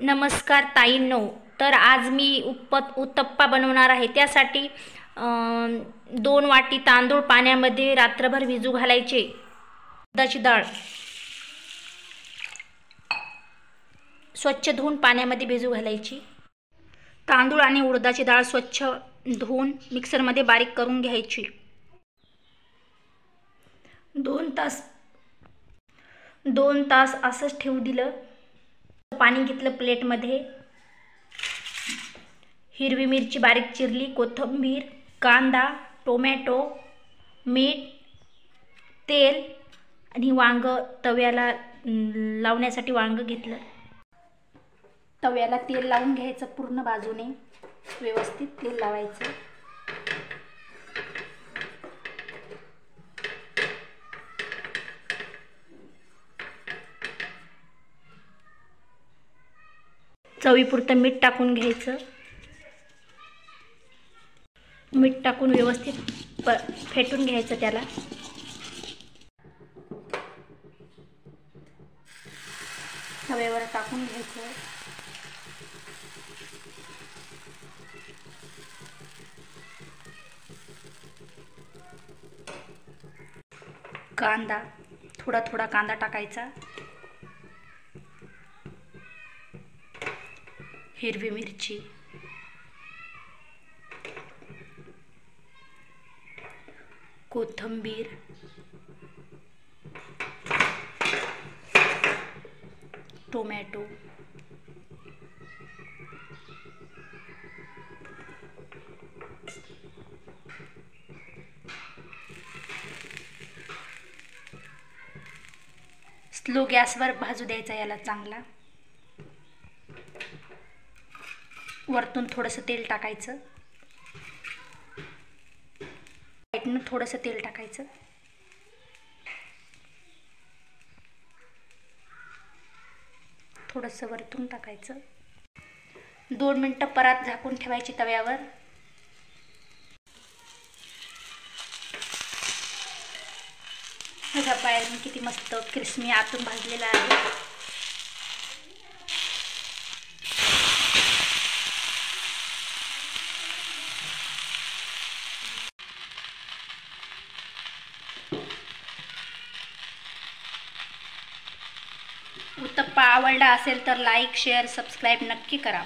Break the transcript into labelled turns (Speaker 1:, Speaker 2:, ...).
Speaker 1: नमस्कार ताईंनो. तर आज मी उत्तप्पा बनवणार आहे. त्यासाठी 2 वाटी तांदूळ पाण्यामध्ये रात्रभर भिजू घालायचे. उडदाची डाळ स्वच्छ धुवून पाण्यामध्ये भिजू घालायची. तांदूळ आणि उडदाची डाळ स्वच्छ धुवून मिक्सरमध्ये बारीक करून घ्यायची. 2 तास असंच ठेवू दिलं. पाणी घेतलं प्लेटमध्ये. हिरवी मिरची बारीक चिरली, कोथिंबीर, कांदा, टोमॅटो, मीठ, तेल आणि वांग तव्याला लावण्यासाठी वांग घेतलं. तव्याला तेल लावून घ्यायचं पूर्ण बाजूने, व्यवस्थित तेल लावायचं. चवीपुरतं मीठ टाकून घ्यायचं. मीठ टाकून व्यवस्थित फेटून घ्यायचं त्याला. तव्यावर टाकून घ्यायचं. कांदा, थोडा कांदा टाकायचा. हिरवी मिरची, कोथिंबीर, टोमॅटो, स्लो गॅसवर भाजू द्यायचा याला चांगला. वरतून थोडंसं तेल टाकायचं. साईडनं थोडंसं तेल टाकायचं. थोडंसं वरतून टाकायचं. 2 मिनिटं परत झाकून ठेवायची तव्यावर. बघा बाहेरून किती मस्त क्रिस्पी आतून भाजलेला आहे. उत्तप्पा आवडला असेल तर लाईक, शेअर, सबस्क्राईब नक्की करा.